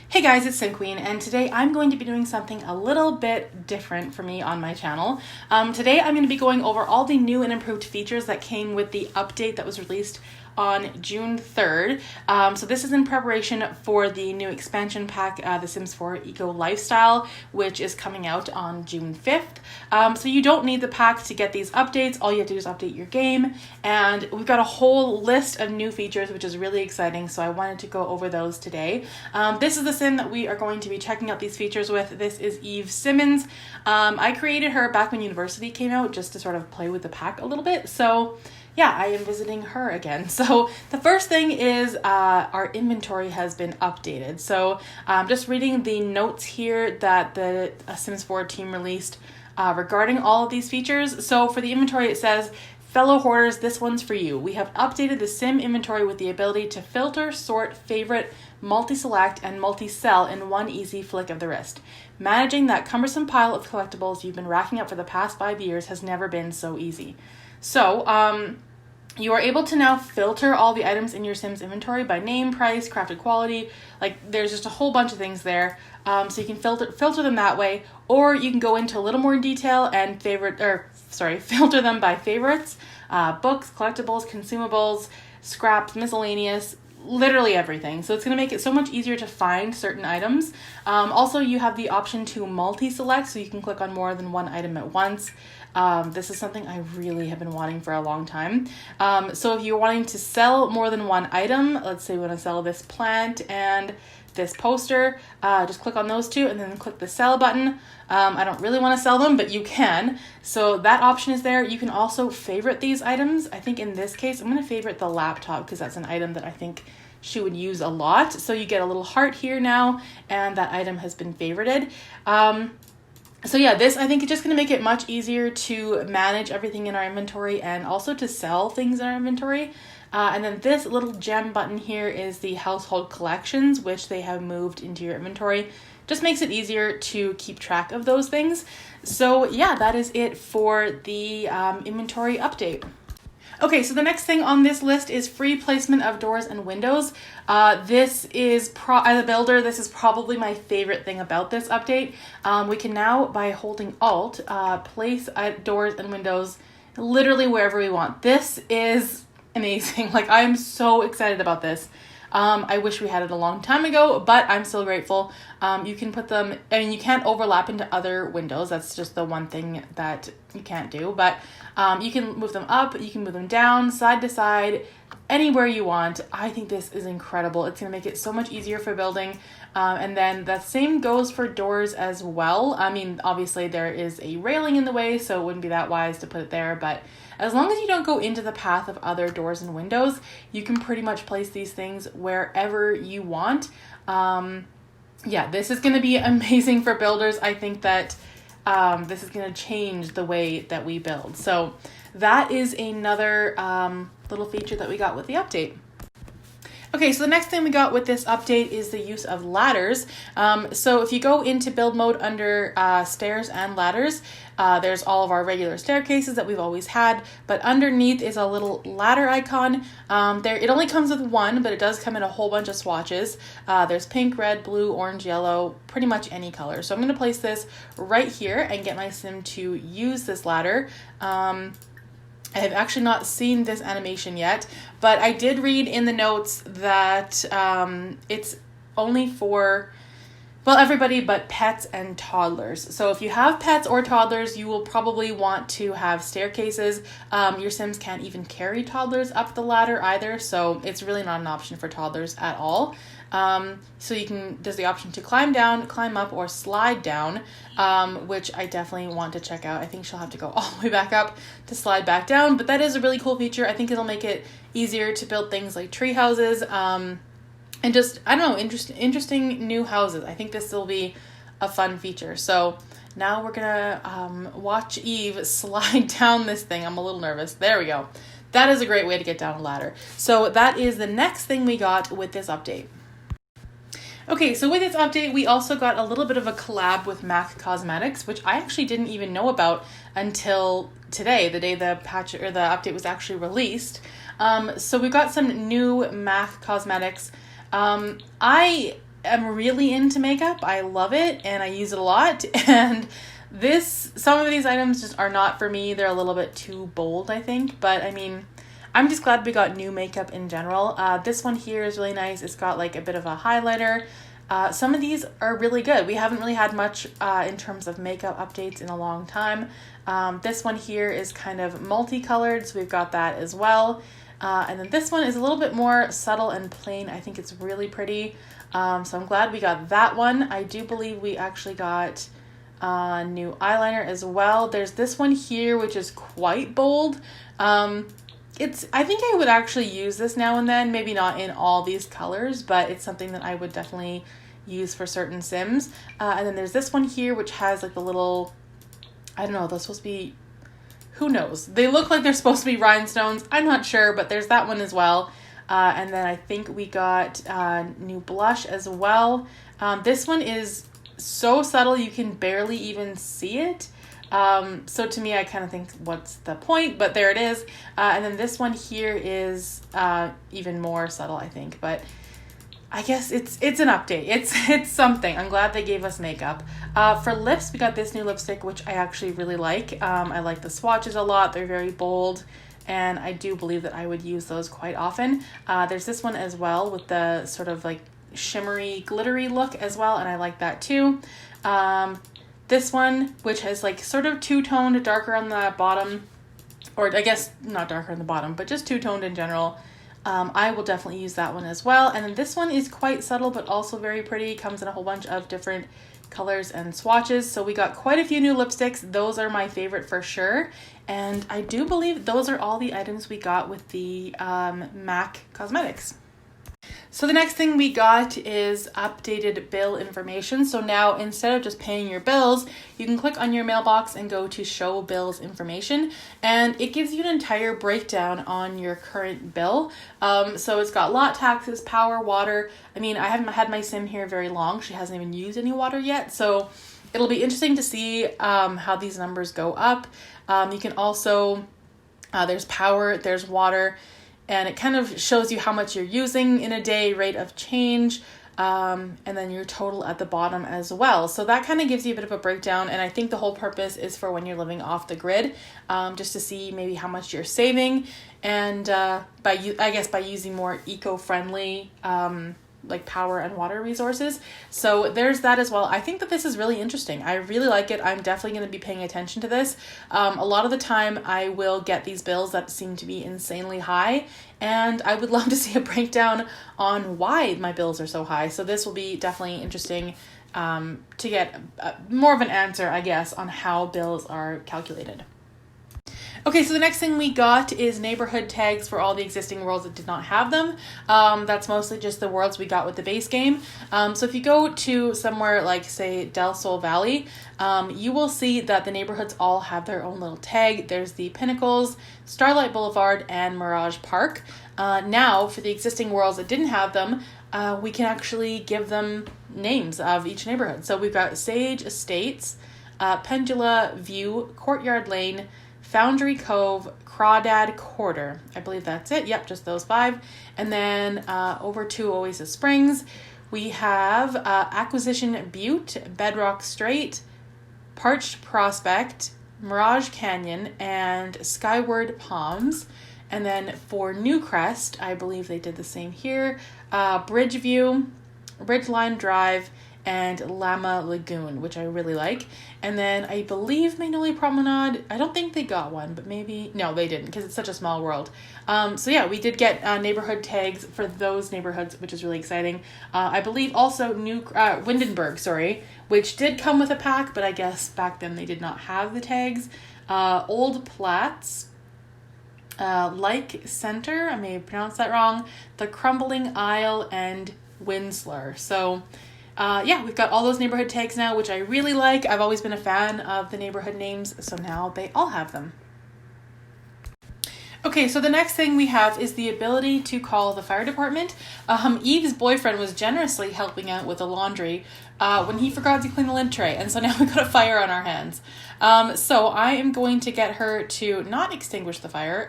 Hey guys, it's Sim Queen, and today I'm going to be doing something a little bit different for me on my channel. Today I'm going to be going over all the new and improved features that came with the update that was released on June 3rd. So this is in preparation for the new expansion pack, The Sims 4 Eco Lifestyle, which is coming out on June 5th. So you don't need the pack to get these updates. All you have to do is update your game. And we've got a whole list of new features, which is really exciting. So I wanted to go over those today. This is the sim that we are going to be checking out these features with. This is Eve Simmons. I created her back when University came out just to sort of play with the pack a little bit. So yeah, I am visiting her again. So the first thing is our inventory has been updated. So just reading the notes here that the Sims 4 team released regarding all of these features. So for the inventory, it says, fellow hoarders, this one's for you. We have updated the sim inventory with the ability to filter, sort, favorite, multi-select, and multi-sell in one easy flick of the wrist. Managing that cumbersome pile of collectibles you've been racking up for the past 5 years has never been so easy. So, you are able to now filter all the items in your Sims inventory by name, price, crafted quality. Like, there's just a whole bunch of things there. So you can filter them that way, or you can go into a little more detail and filter them by favorites, books, collectibles, consumables, scraps, miscellaneous, literally everything. So it's going to make it so much easier to find certain items. Also, you have the option to multi-select, so you can click on more than one item at once. This is something I really have been wanting for a long time. So if you're wanting to sell more than one item, let's say we want to sell this plant and this poster, just click on those two and then click the sell button. I don't really want to sell them, but you can. So that option is there. You can also favorite these items. I think in this case, I'm going to favorite the laptop because that's an item that I think she would use a lot. So you get a little heart here now, and that item has been favorited. So yeah, this, I think, is just going to make it much easier to manage everything in our inventory and also to sell things in our inventory. And then this little gem button here is the household collections, which they have moved into your inventory. Just makes it easier to keep track of those things. So yeah, that is it for the inventory update. Okay, so the next thing on this list is free placement of doors and windows. This is, as a builder, this is probably my favorite thing about this update. We can now, by holding Alt, place doors and windows literally wherever we want. This is amazing. Like, I'm so excited about this. I wish we had it a long time ago, but I'm still grateful. You can put them, I mean, you can't overlap into other windows. That's just the one thing that you can't do, but you can move them up, you can move them down, side to side, anywhere you want. I think this is incredible. It's going to make it so much easier for building. And then the same goes for doors as well. I mean, obviously there is a railing in the way, so it wouldn't be that wise to put it there, but as long as you don't go into the path of other doors and windows, you can pretty much place these things wherever you want. Yeah, this is going to be amazing for builders. I think that this is going to change the way that we build. So that is another little feature that we got with the update. Okay, so the next thing we got with this update is the use of ladders. So if you go into build mode under stairs and ladders, there's all of our regular staircases that we've always had, but underneath is a little ladder icon. It only comes with one, but it does come in a whole bunch of swatches. There's pink, red, blue, orange, yellow, pretty much any color. So I'm going to place this right here and get my sim to use this ladder. I have actually not seen this animation yet, but I did read in the notes that it's only for, well, everybody but pets and toddlers. So if you have pets or toddlers, you will probably want to have staircases. Your Sims can't even carry toddlers up the ladder either, so it's really not an option for toddlers at all. So there's the option to climb down, climb up, or slide down, which I definitely want to check out. I think she'll have to go all the way back up to slide back down, but that is a really cool feature. I think it'll make it easier to build things like tree houses, and just, I don't know, interesting new houses. I think this will be a fun feature. So now we're gonna watch Eve slide down this thing. I'm a little nervous. There we go. That is a great way to get down a ladder. So that is the next thing we got with this update. Okay, so with this update, we also got a little bit of a collab with MAC Cosmetics, which I actually didn't even know about until today, the day the patch or the update was actually released. So we got some new MAC Cosmetics. I am really into makeup. I love it and I use it a lot. And some of these items just are not for me. They're a little bit too bold, I think. But I mean, I'm just glad we got new makeup in general. This one here is really nice. It's got like a bit of a highlighter. Some of these are really good. We haven't really had much in terms of makeup updates in a long time. This one here is kind of multicolored, so we've got that as well. And then this one is a little bit more subtle and plain. I think it's really pretty. So I'm glad we got that one. I do believe we actually got new eyeliner as well. There's this one here, which is quite bold. I think I would actually use this now and then, maybe not in all these colors, but it's something that I would definitely use for certain Sims. And then there's this one here, which has like the little, I don't know, they're supposed to be, who knows? They look like they're supposed to be rhinestones. I'm not sure, but there's that one as well. And then I think we got new blush as well. This one is so subtle you can barely even see it. So to me, I kind of think, what's the point? But there it is. And then this one here is even more subtle, I think. But I guess it's an update. It's something. I'm glad they gave us makeup. For lips, we got this new lipstick, which I actually really like. I like the swatches a lot. They're very bold. And I do believe that I would use those quite often. There's this one as well with the sort of like shimmery, glittery look as well. And I like that too. This one, which has like sort of two-toned, darker on the bottom, or I guess not darker on the bottom, but just two-toned in general. I will definitely use that one as well. And then this one is quite subtle, but also very pretty. Comes in a whole bunch of different colors and swatches. So we got quite a few new lipsticks. Those are my favorite for sure. And I do believe those are all the items we got with the MAC Cosmetics. So the next thing we got is updated bill information. So now instead of just paying your bills, you can click on your mailbox and go to show bills information, and it gives you an entire breakdown on your current bill. So it's got lot, taxes, power, water. I mean, I haven't had my sim here very long. She hasn't even used any water yet. So it'll be interesting to see how these numbers go up. You can also, there's power, there's water, and it kind of shows you how much you're using in a day, rate of change, and then your total at the bottom as well. So that kind of gives you a bit of a breakdown, and I think the whole purpose is for when you're living off the grid, just to see maybe how much you're saving, and by using more eco-friendly like power and water resources. So there's that as well. I think that this is really interesting. I really like it. I'm definitely going to be paying attention to this. A lot of the time I will get these bills that seem to be insanely high, and I would love to see a breakdown on why my bills are so high. So this will be definitely interesting to get more of an answer, I guess, on how bills are calculated. Okay, so the next thing we got is neighborhood tags for all the existing worlds that did not have them. That's mostly just the worlds we got with the base game. So if you go to somewhere like, say, Del Sol Valley, you will see that the neighborhoods all have their own little tag. There's the Pinnacles, Starlight Boulevard, and Mirage Park. Now, for the existing worlds that didn't have them, we can actually give them names of each neighborhood. So we've got Sage Estates, Pendula View, Courtyard Lane, Foundry Cove, Crawdad Quarter. I believe that's it. Yep, just those 5. And then over to Oasis Springs, we have Acquisition Butte, Bedrock Strait, Parched Prospect, Mirage Canyon, and Skyward Palms. And then for Newcrest, I believe they did the same here, Bridgeview, Ridgeline Drive, and Llama Lagoon, which I really like. And then I believe Magnolia Promenade, I don't think they got one, but maybe, no, they didn't, because it's such a small world. So yeah, we did get neighborhood tags for those neighborhoods, which is really exciting. I believe also Windenburg, which did come with a pack, but I guess back then they did not have the tags. Old Platts, Like Center, I may have pronounced that wrong, The Crumbling Isle, and Winsler. So yeah, we've got all those neighborhood tags now, which I really like. I've always been a fan of the neighborhood names, so now they all have them. Okay, so the next thing we have is the ability to call the fire department. Eve's boyfriend was generously helping out with the laundry when he forgot to clean the lint tray, and so now we got a fire on our hands. So I am going to get her to not extinguish the fire.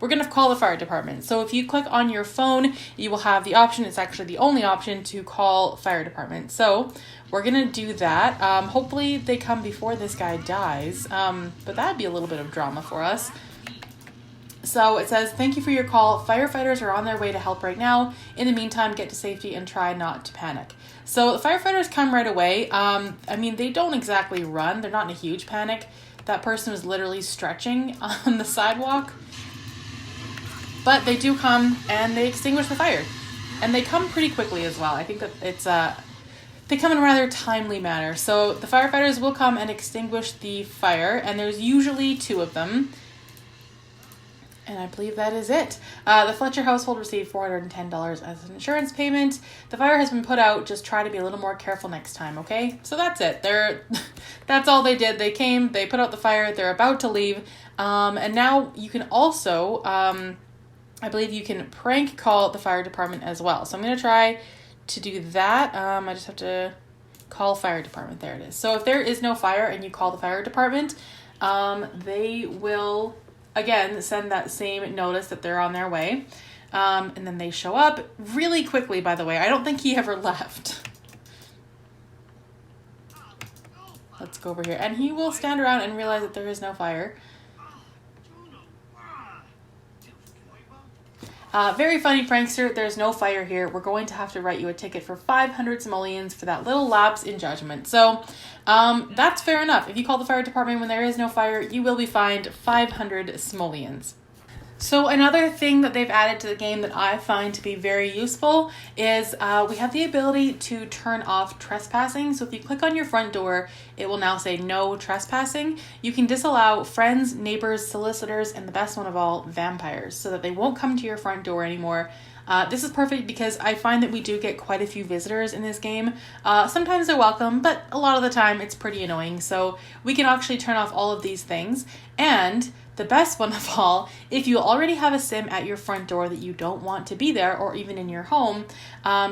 We're going to call the fire department. So if you click on your phone, you will have the option, it's actually the only option, to call fire department. So we're going to do that. Hopefully they come before this guy dies, but that'd be a little bit of drama for us. So it says, thank you for your call. Firefighters are on their way to help right now. In the meantime, get to safety and try not to panic. So the firefighters come right away. I mean, they don't exactly run. They're not in a huge panic. That person was literally stretching on the sidewalk. But they do come and they extinguish the fire. And they come pretty quickly as well. I think that it's they come in a rather timely manner. So the firefighters will come and extinguish the fire. And there's usually 2 of them. And I believe that is it. The Fletcher household received $410 as an insurance payment. The fire has been put out. Just try to be a little more careful next time, okay? So that's it. That's all they did. They came, they put out the fire, they're about to leave. And now you can also, I believe you can prank call the fire department as well. So I'm going to try to do that. I just have to call fire department. There it is. So if there is no fire and you call the fire department, they will... again, send that same notice that they're on their way. And then they show up really quickly, by the way. I don't think he ever left. Let's go over here. And he will stand around and realize that there is no fire. Very funny, prankster. There's no fire here. We're going to have to write you a ticket for 500 simoleons for that little lapse in judgment. So that's fair enough. If you call the fire department when there is no fire, you will be fined 500 simoleons. So another thing that they've added to the game that I find to be very useful is we have the ability to turn off trespassing. So if you click on your front door, it will now say no trespassing. You can disallow friends, neighbors, solicitors, and the best one of all, vampires, so that they won't come to your front door anymore. This is perfect because I find that we do get quite a few visitors in this game. Sometimes they're welcome, but a lot of the time it's pretty annoying. So we can actually turn off all of these things. And the best one of all, if you already have a sim at your front door that you don't want to be there, or even in your home,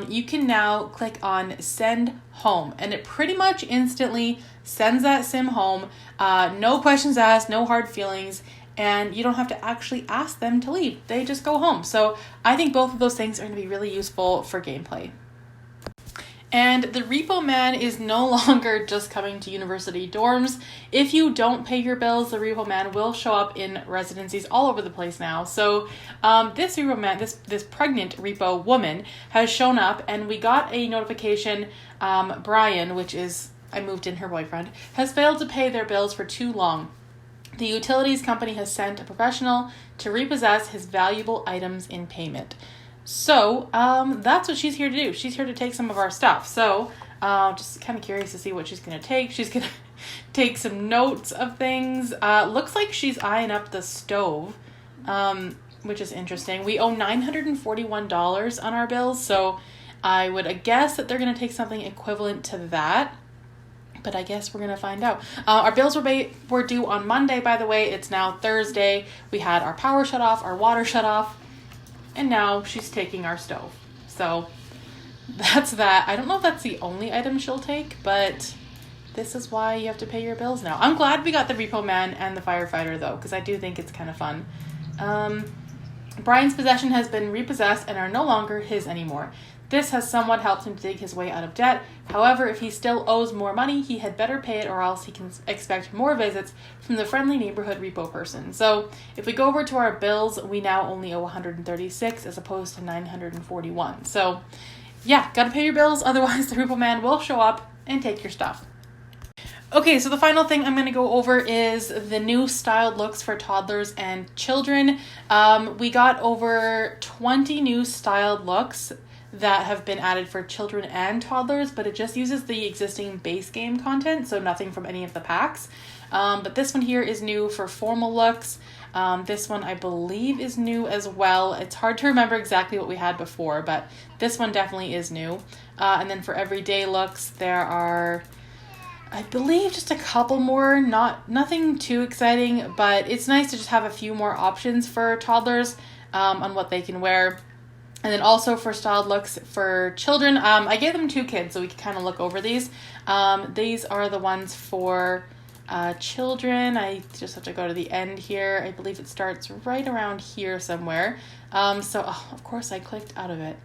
you can now click on send home, and it pretty much instantly sends that sim home. No questions asked, no hard feelings, and you don't have to actually ask them to leave. They just go home. So I think both of those things are going to be really useful for gameplay. And the Repo Man is no longer just coming to university dorms. If you don't pay your bills, the Repo Man will show up in residencies all over the place now. So this Repo Man, this pregnant Repo woman has shown up, and we got a notification. Brian, which is, I moved in her boyfriend, has failed to pay their bills for too long. The utilities company has sent a professional to repossess his valuable items in payment. So, that's what she's here to do. She's here to take some of our stuff. So, just kind of curious to see what she's going to take. She's going to take some notes of things. Looks like she's eyeing up the stove, which is interesting. We owe $941 on our bills, so I would guess that they're going to take something equivalent to that. But I guess we're going to find out. Our bills were due on Monday, by the way. It's now Thursday. We had our power shut off, our water shut off. And now she's taking our stove. So that's that. I don't know if that's the only item she'll take, but this is why you have to pay your bills now. I'm glad we got the Repo Man and the firefighter, though, because I do think it's kind of fun. Brian's possession has been repossessed and are no longer his anymore. This has somewhat helped him to dig his way out of debt. However, if he still owes more money, he had better pay it, or else he can expect more visits from the friendly neighborhood repo person. So if we go over to our bills, we now only owe $136 as opposed to $941. So yeah, gotta pay your bills, otherwise the Repo Man will show up and take your stuff. Okay, so the final thing I'm going to go over is the new styled looks for toddlers and children. We got over 20 new styled looks that have been added for children and toddlers, but it just uses the existing base game content, so nothing from any of the packs. But this one here is new for formal looks. This one I believe is new as well. It's hard to remember exactly what we had before, but this one definitely is new. And then for everyday looks, there are I believe just a couple more, nothing too exciting, but it's nice to just have a few more options for toddlers on what they can wear. And then also for styled looks for children, I gave them 2 kids, so we could kind of look over these. These are the ones for children. I just have to go to the end here. I believe it starts right around here somewhere. Of course I clicked out of it.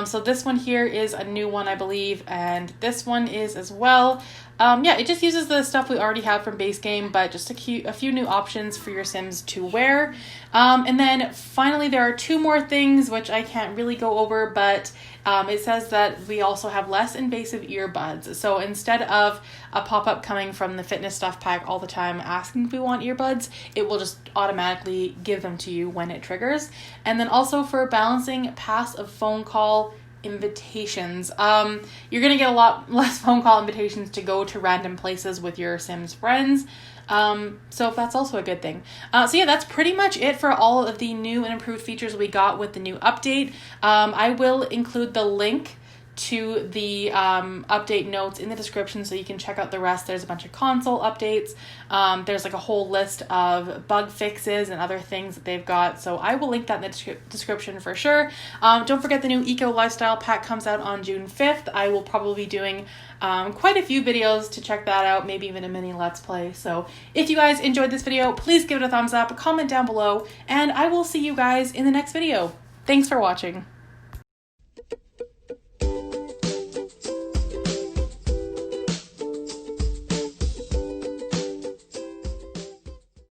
So this one here is a new one, I believe, and this one is as well. It just uses the stuff we already have from base game, but just a few new options for your Sims to wear. And then finally, there are 2 more things which I can't really go over, but it says that we also have less invasive earbuds. So instead of a pop-up coming from the fitness stuff pack all the time asking if we want earbuds, it will just automatically give them to you when it triggers. And then also for balancing passive phone call invitations, you're gonna get a lot less phone call invitations to go to random places with your Sims friends. So that's also a good thing. That's pretty much it for all of the new and improved features we got with the new update. I will include the link to the update notes in the description so you can check out the rest. There's a bunch of console updates. There's like a whole list of bug fixes and other things that they've got. So I will link that in the description for sure. Don't forget the new Eco Lifestyle Pack comes out on June 5th. I will probably be doing quite a few videos to check that out, maybe even a mini Let's Play. So if you guys enjoyed this video, please give it a thumbs up, comment down below, and I will see you guys in the next video. Thanks for watching.